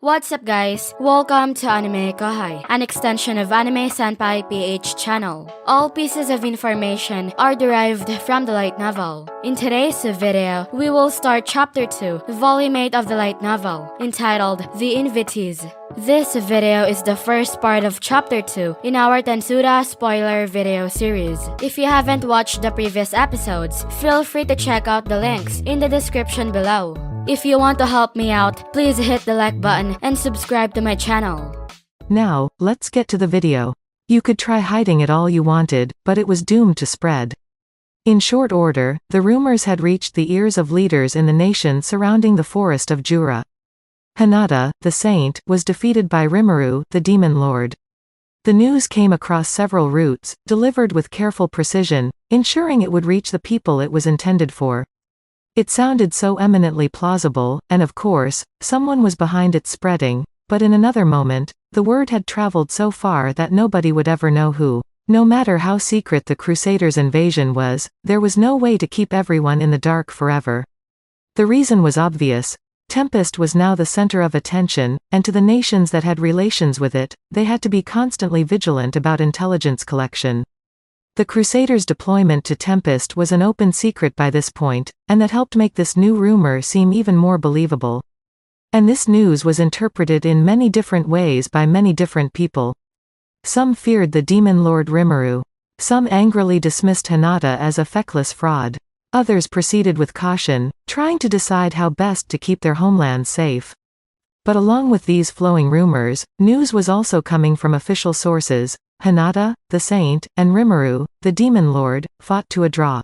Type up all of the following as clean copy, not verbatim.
What's up guys, welcome to AnimeKouhai, an extension of Anime Senpai PH channel. All pieces of information are derived from the light novel. In today's video, we will start chapter 2, volume 8 of the light novel, entitled The Invitees. This video is the first part of chapter 2 in our Tensura spoiler video series. If you haven't watched the previous episodes, feel free to check out the links in the description below. If you want to help me out, please hit the like button and subscribe to my channel. Now, let's get to the video. You could try hiding it all you wanted, but it was doomed to spread. In short order, the rumors had reached the ears of leaders in the nation surrounding the forest of Jura. Hinata, the saint, was defeated by Rimuru, the demon lord. The news came across several routes, delivered with careful precision, ensuring it would reach the people it was intended for. It sounded so eminently plausible, and of course, someone was behind its spreading, but in another moment, the word had traveled so far that nobody would ever know who. No matter how secret the Crusaders' invasion was, there was no way to keep everyone in the dark forever. The reason was obvious. Tempest was now the center of attention, and to the nations that had relations with it, they had to be constantly vigilant about intelligence collection. The Crusaders' deployment to Tempest was an open secret by this point, and that helped make this new rumor seem even more believable. And this news was interpreted in many different ways by many different people. Some feared the demon lord Rimuru. Some angrily dismissed Hinata as a feckless fraud. Others proceeded with caution, trying to decide how best to keep their homelands safe. But along with these flowing rumors, news was also coming from official sources. Hinata, the saint, and Rimuru, the demon lord, fought to a draw.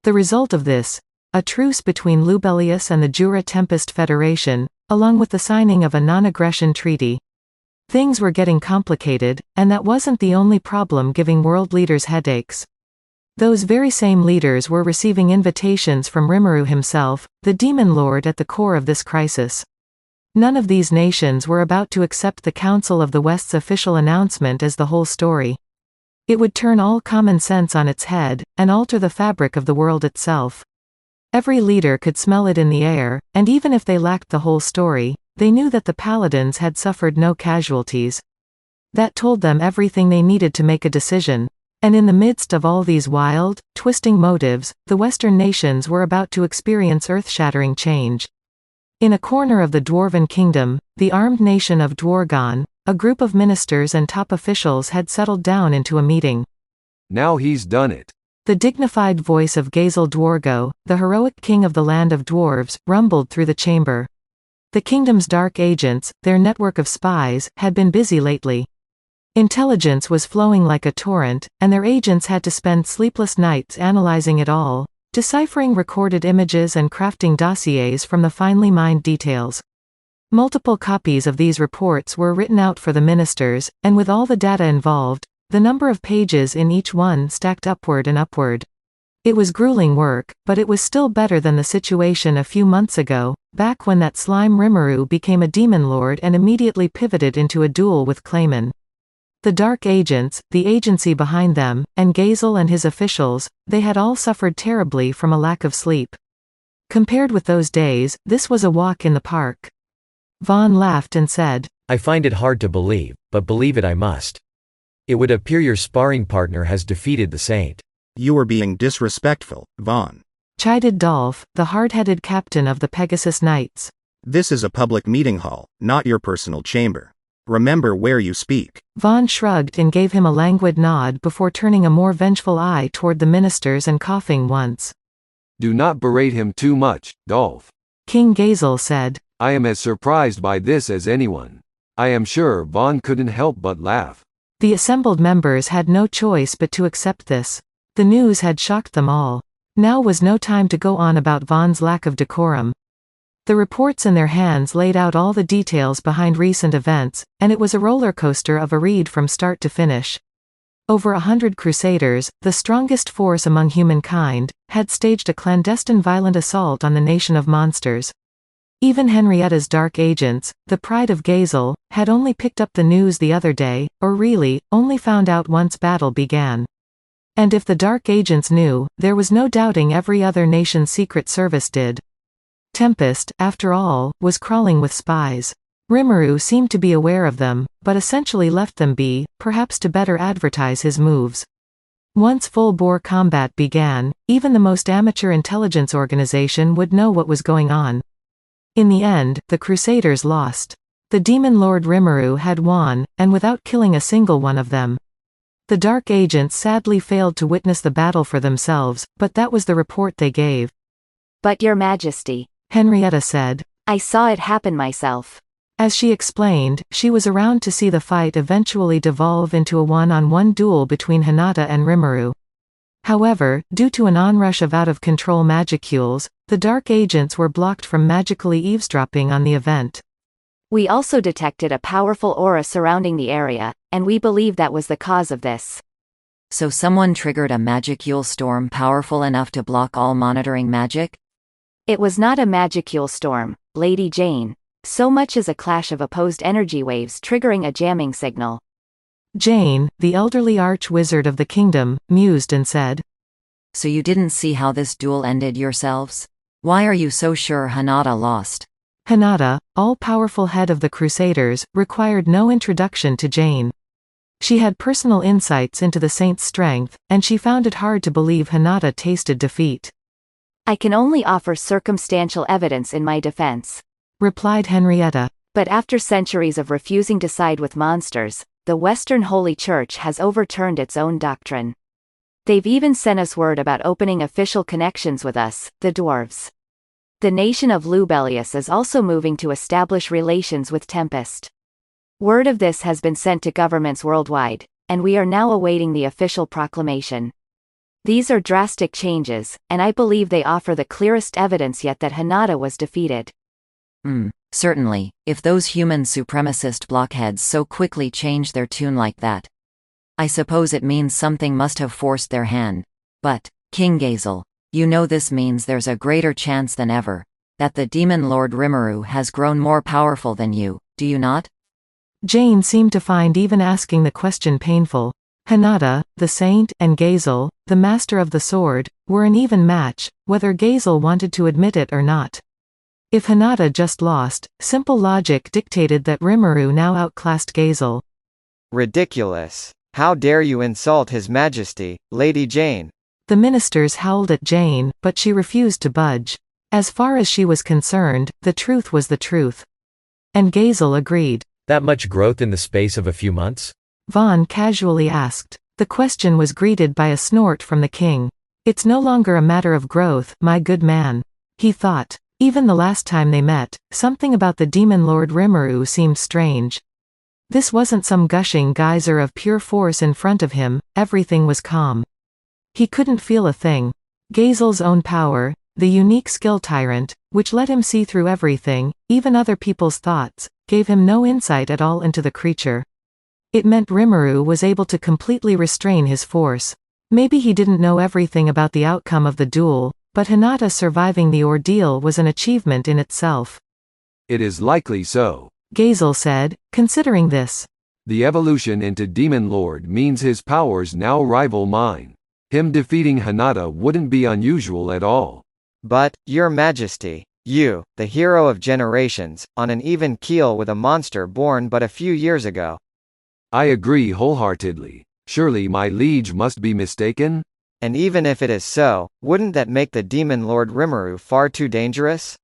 The result of this, a truce between Lubelius and the Jura Tempest Federation, along with the signing of a non-aggression treaty. Things were getting complicated, and that wasn't the only problem giving world leaders headaches. Those very same leaders were receiving invitations from Rimuru himself, the demon lord at the core of this crisis. None of these nations were about to accept the Council of the West's official announcement as the whole story. It would turn all common sense on its head, and alter the fabric of the world itself. Every leader could smell it in the air, and even if they lacked the whole story, they knew that the paladins had suffered no casualties. That told them everything they needed to make a decision. And in the midst of all these wild, twisting motives, the Western nations were about to experience earth-shattering change. In a corner of the Dwarven Kingdom, the armed nation of Dwargon, a group of ministers and top officials had settled down into a meeting. Now he's done it. The dignified voice of Gazel Dwargo, the heroic king of the land of dwarves, rumbled through the chamber. The kingdom's dark agents, their network of spies, had been busy lately. Intelligence was flowing like a torrent, and their agents had to spend sleepless nights analyzing it all, deciphering recorded images and crafting dossiers from the finely mined details. Multiple copies of these reports were written out for the ministers, and with all the data involved, the number of pages in each one stacked upward and upward. It was grueling work, but it was still better than the situation a few months ago, back when that slime Rimuru became a demon lord and immediately pivoted into a duel with Clayman. The dark agents, the agency behind them, and Gazel and his officials, they had all suffered terribly from a lack of sleep. Compared with those days, this was a walk in the park. Vaughn laughed and said, I find it hard to believe, but believe it I must. It would appear your sparring partner has defeated the saint. You are being disrespectful, Vaughn. Chided Dolph, the hard-headed captain of the Pegasus Knights. This is a public meeting hall, not your personal chamber. Remember where you speak. Vaughn shrugged and gave him a languid nod before turning a more vengeful eye toward the ministers and coughing once. Do not berate him too much, Dolph. King Gazel said. I am as surprised by this as anyone. I am sure Vaughn couldn't help but laugh. The assembled members had no choice but to accept this. The news had shocked them all. Now was no time to go on about Vaughn's lack of decorum. The reports in their hands laid out all the details behind recent events, and it was a roller coaster of a read from start to finish. Over 100 Crusaders, the strongest force among humankind, had staged a clandestine violent assault on the nation of monsters. Even Henrietta's dark agents, the pride of Gazel, had only picked up the news the other day, or really, only found out once battle began. And if the dark agents knew, there was no doubting every other nation's secret service did. Tempest, after all, was crawling with spies. Rimuru seemed to be aware of them, but essentially left them be, perhaps to better advertise his moves. Once full-bore combat began, even the most amateur intelligence organization would know what was going on. In the end, the Crusaders lost. The Demon Lord Rimuru had won, and without killing a single one of them. The Dark Agents sadly failed to witness the battle for themselves, but that was the report they gave. But Your Majesty, Henrietta said. I saw it happen myself. As she explained, she was around to see the fight eventually devolve into a one-on-one duel between Hinata and Rimuru. However, due to an onrush of out-of-control magicules, the Dark Agents were blocked from magically eavesdropping on the event. We also detected a powerful aura surrounding the area, and we believe that was the cause of this. So someone triggered a magicule storm powerful enough to block all monitoring magic? It was not a magicule storm, Lady Jane, so much as a clash of opposed energy waves triggering a jamming signal. Jane, the elderly arch-wizard of the kingdom, mused and said. So you didn't see how this duel ended yourselves? Why are you so sure Hinata lost? Hinata, all-powerful head of the Crusaders, required no introduction to Jane. She had personal insights into the saint's strength, and she found it hard to believe Hinata tasted defeat. I can only offer circumstantial evidence in my defense, replied Henrietta. But after centuries of refusing to side with monsters, the Western Holy Church has overturned its own doctrine. They've even sent us word about opening official connections with us, the dwarves. The nation of Lubelius is also moving to establish relations with Tempest. Word of this has been sent to governments worldwide, and we are now awaiting the official proclamation. These are drastic changes, and I believe they offer the clearest evidence yet that Hinata was defeated. Certainly, if those human supremacist blockheads so quickly change their tune like that. I suppose it means something must have forced their hand. But, King Gazel, you know this means there's a greater chance than ever that the Demon Lord Rimuru has grown more powerful than you, do you not? Jane seemed to find even asking the question painful. Hinata, the saint, and Gazel, the master of the sword, were an even match, whether Gazel wanted to admit it or not. If Hinata just lost, simple logic dictated that Rimuru now outclassed Gazel. Ridiculous. How dare you insult His Majesty, Lady Jane? The ministers howled at Jane, but she refused to budge. As far as she was concerned, the truth was the truth. And Gazel agreed. That much growth in the space of a few months? Vaughn casually asked. The question was greeted by a snort from the king. It's no longer a matter of growth, my good man. He thought. Even the last time they met, something about the Demon Lord Rimuru seemed strange. This wasn't some gushing geyser of pure force in front of him, everything was calm. He couldn't feel a thing. Gazel's own power, the unique skill tyrant, which let him see through everything, even other people's thoughts, gave him no insight at all into the creature. It meant Rimuru was able to completely restrain his force. Maybe he didn't know everything about the outcome of the duel, but Hinata surviving the ordeal was an achievement in itself. It is likely so. Gazel said, considering this. The evolution into Demon Lord means his powers now rival mine. Him defeating Hinata wouldn't be unusual at all. But, Your Majesty, you, the hero of generations, on an even keel with a monster born but a few years ago. I agree wholeheartedly. Surely my liege must be mistaken? And even if it is so, wouldn't that make the Demon Lord Rimuru far too dangerous?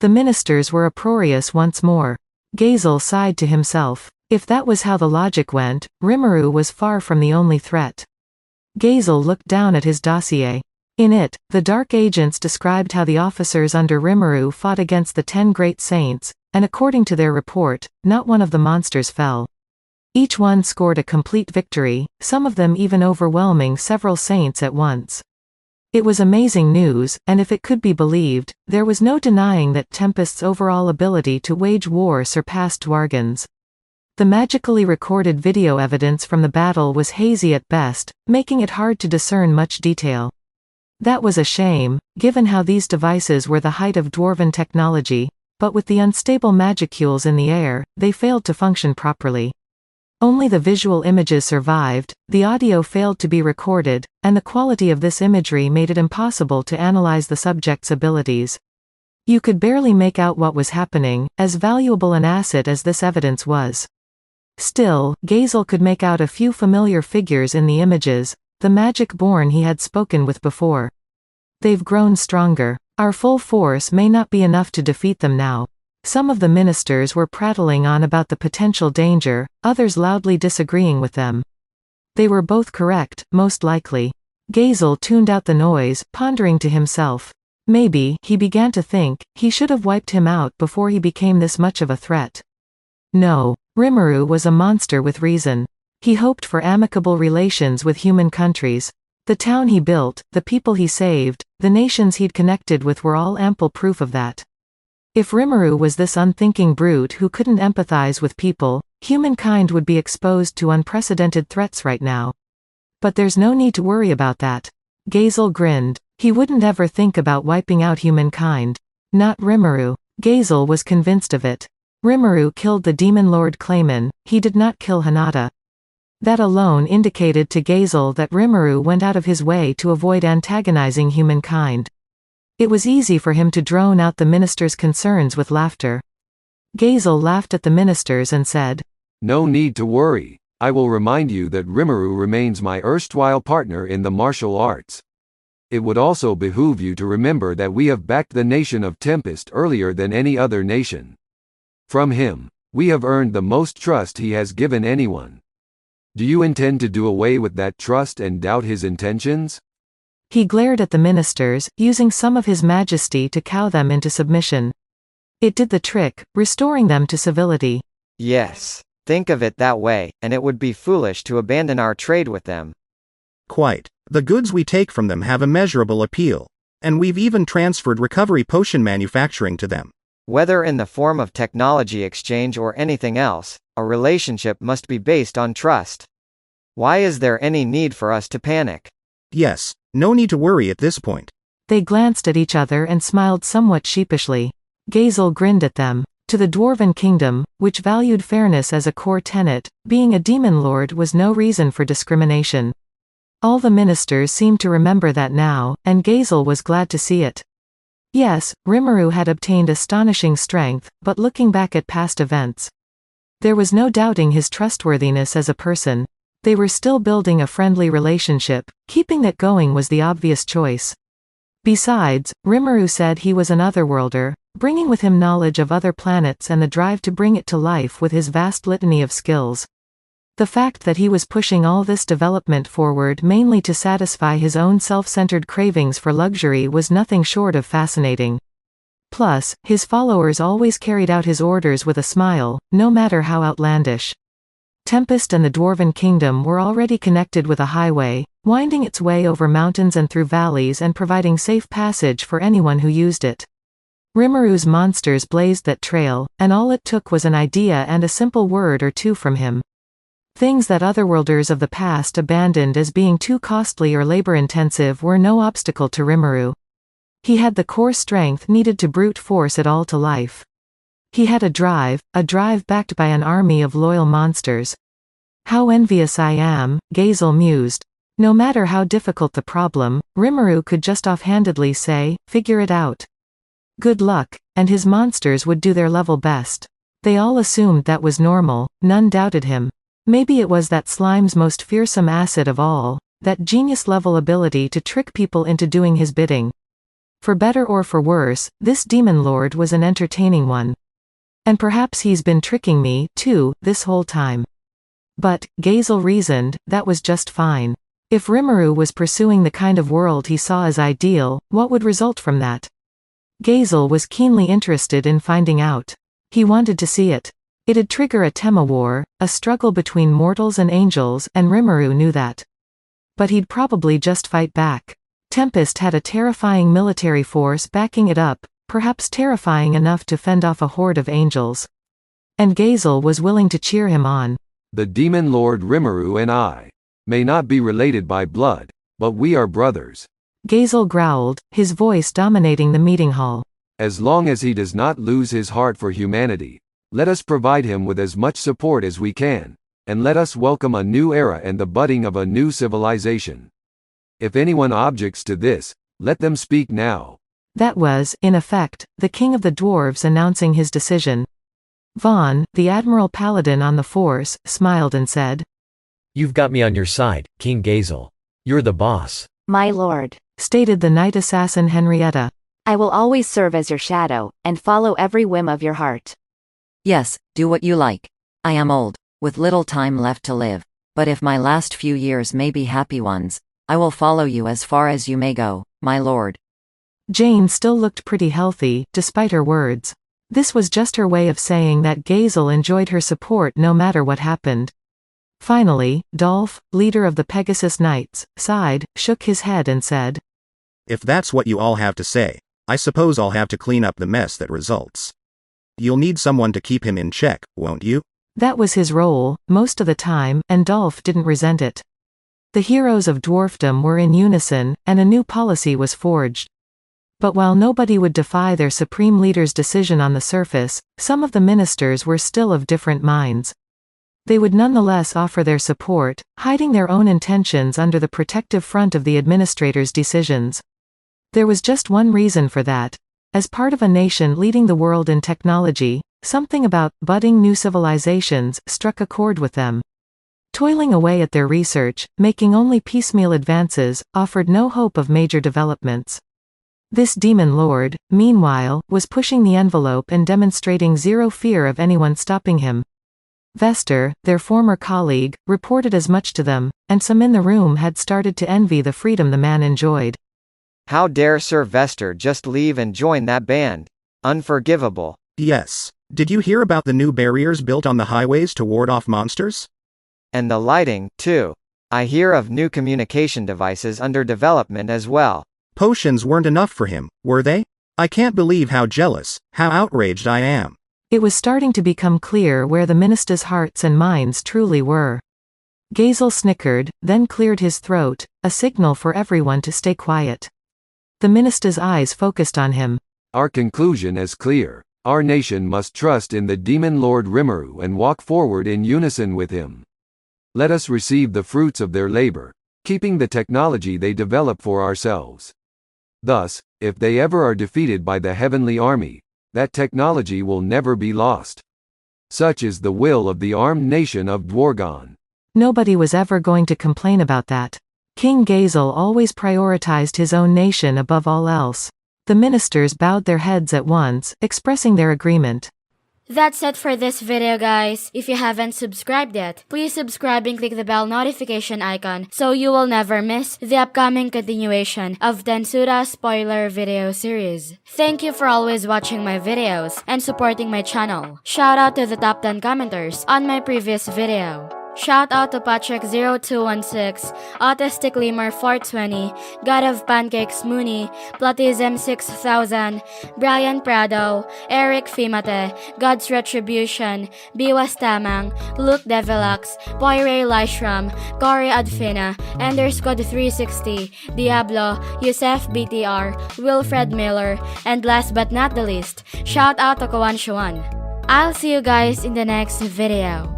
The ministers were uproarious once more. Gazel sighed to himself. If that was how the logic went, Rimuru was far from the only threat. Gazel looked down at his dossier. In it, the Dark Agents described how the officers under Rimuru fought against the 10 Great Saints, and according to their report, not one of the monsters fell. Each one scored a complete victory, some of them even overwhelming several saints at once. It was amazing news, and if it could be believed, there was no denying that Tempest's overall ability to wage war surpassed Dwargan's. The magically recorded video evidence from the battle was hazy at best, making it hard to discern much detail. That was a shame, given how these devices were the height of dwarven technology, but with the unstable magicules in the air, they failed to function properly. Only the visual images survived, the audio failed to be recorded, and the quality of this imagery made it impossible to analyze the subject's abilities. You could barely make out what was happening, as valuable an asset as this evidence was. Still, Gazel could make out a few familiar figures in the images, the magic born he had spoken with before. They've grown stronger. Our full force may not be enough to defeat them now. Some of the ministers were prattling on about the potential danger, others loudly disagreeing with them. They were both correct, most likely. Gazel tuned out the noise, pondering to himself. Maybe, he began to think, he should have wiped him out before he became this much of a threat. No. Rimuru was a monster with reason. He hoped for amicable relations with human countries. The town he built, the people he saved, the nations he'd connected with were all ample proof of that. If Rimuru was this unthinking brute who couldn't empathize with people, humankind would be exposed to unprecedented threats right now. But there's no need to worry about that. Gazel grinned. He wouldn't ever think about wiping out humankind. Not Rimuru. Gazel was convinced of it. Rimuru killed the demon lord Clayman, he did not kill Hinata. That alone indicated to Gazel that Rimuru went out of his way to avoid antagonizing humankind. It was easy for him to drone out the minister's concerns with laughter. Gazel laughed at the ministers and said, "No need to worry. I will remind you that Rimuru remains my erstwhile partner in the martial arts. It would also behoove you to remember that we have backed the nation of Tempest earlier than any other nation. From him, we have earned the most trust he has given anyone. Do you intend to do away with that trust and doubt his intentions?" He glared at the ministers, using some of his majesty to cow them into submission. It did the trick, restoring them to civility. Yes. Think of it that way, and it would be foolish to abandon our trade with them. Quite. The goods we take from them have immeasurable appeal. And we've even transferred recovery potion manufacturing to them. Whether in the form of technology exchange or anything else, a relationship must be based on trust. Why is there any need for us to panic? Yes, no need to worry at this point. They glanced at each other and smiled somewhat sheepishly. Gazel grinned at them. To the Dwarven Kingdom, which valued fairness as a core tenet, being a demon lord was no reason for discrimination. All the ministers seemed to remember that now, and Gazel was glad to see it. Yes, Rimuru had obtained astonishing strength, but looking back at past events, there was no doubting his trustworthiness as a person. They were still building a friendly relationship, keeping that going was the obvious choice. Besides, Rimuru said he was an otherworlder, bringing with him knowledge of other planets and the drive to bring it to life with his vast litany of skills. The fact that he was pushing all this development forward mainly to satisfy his own self-centered cravings for luxury was nothing short of fascinating. Plus, his followers always carried out his orders with a smile, no matter how outlandish. Tempest and the Dwarven Kingdom were already connected with a highway, winding its way over mountains and through valleys and providing safe passage for anyone who used it. Rimuru's monsters blazed that trail, and all it took was an idea and a simple word or two from him. Things that otherworlders of the past abandoned as being too costly or labor-intensive were no obstacle to Rimuru. He had the core strength needed to brute force it all to life. He had a drive backed by an army of loyal monsters. How envious I am, Gazel mused. No matter how difficult the problem, Rimuru could just offhandedly say, "Figure it out." Good luck, and his monsters would do their level best. They all assumed that was normal, none doubted him. Maybe it was that Slime's most fearsome asset of all, that genius-level ability to trick people into doing his bidding. For better or for worse, this demon lord was an entertaining one. And perhaps he's been tricking me, too, this whole time. But, Gazel reasoned, that was just fine. If Rimuru was pursuing the kind of world he saw as ideal, what would result from that? Gazel was keenly interested in finding out. He wanted to see it. It'd trigger a Tema war, a struggle between mortals and angels, and Rimuru knew that. But he'd probably just fight back. Tempest had a terrifying military force backing it up, perhaps terrifying enough to fend off a horde of angels. And Gazel was willing to cheer him on. The demon lord Rimuru and I may not be related by blood, but we are brothers. Gazel growled, his voice dominating the meeting hall. As long as he does not lose his heart for humanity, let us provide him with as much support as we can, and let us welcome a new era and the budding of a new civilization. If anyone objects to this, let them speak now. That was, in effect, the king of the dwarves announcing his decision. Vaughn, the Admiral Paladin on the force, smiled and said, You've got me on your side, King Gazel. You're the boss. My lord. Stated the knight assassin Henrietta. I will always serve as your shadow, and follow every whim of your heart. Yes, do what you like. I am old, with little time left to live, but if my last few years may be happy ones, I will follow you as far as you may go, my lord. Jane still looked pretty healthy, despite her words. This was just her way of saying that Gazel enjoyed her support no matter what happened. Finally, Dolph, leader of the Pegasus Knights, sighed, shook his head and said, If that's what you all have to say, I suppose I'll have to clean up the mess that results. You'll need someone to keep him in check, won't you? That was his role, most of the time, and Dolph didn't resent it. The heroes of dwarfdom were in unison, and a new policy was forged. But while nobody would defy their supreme leader's decision on the surface, some of the ministers were still of different minds. They would nonetheless offer their support, hiding their own intentions under the protective front of the administrator's decisions. There was just one reason for that. As part of a nation leading the world in technology, something about budding new civilizations struck a chord with them. Toiling away at their research, making only piecemeal advances, offered no hope of major developments. This demon lord, meanwhile, was pushing the envelope and demonstrating zero fear of anyone stopping him. Vester, their former colleague, reported as much to them, and some in the room had started to envy the freedom the man enjoyed. How dare Sir Vester just leave and join that band? Unforgivable. Yes. Did you hear about the new barriers built on the highways to ward off monsters? And the lighting, too. I hear of new communication devices under development as well. Potions weren't enough for him, were they? I can't believe how jealous, how outraged I am. It was starting to become clear where the ministers' hearts and minds truly were. Gazel snickered, then cleared his throat, a signal for everyone to stay quiet. The minister's eyes focused on him. Our conclusion is clear. Our nation must trust in the demon lord Rimuru and walk forward in unison with him. Let us receive the fruits of their labor, keeping the technology they develop for ourselves. Thus, if they ever are defeated by the heavenly army, that technology will never be lost. Such is the will of the armed nation of Dwargon. Nobody was ever going to complain about that. King Gazel always prioritized his own nation above all else. The ministers bowed their heads at once, expressing their agreement. That's it for this video, guys. If you haven't subscribed yet, please subscribe and click the bell notification icon so you will never miss the upcoming continuation of Tensura spoiler video series. Thank you for always watching my videos and supporting my channel. Shout out to the top 10 commenters on my previous video. Shout out to Patrick0216, Autistic Lemur 420, God of Pancakes Mooney, Platism 6000, Brian Prado, Eric Fimate, God's Retribution, Biwas Tamang, Luke Devilax, Poire Lishram, Corey Adfina, Enderscode 360, Diablo, Yusef BTR, Wilfred Miller, and last but not the least, shout out to Kawan Shuan. I'll see you guys in the next video.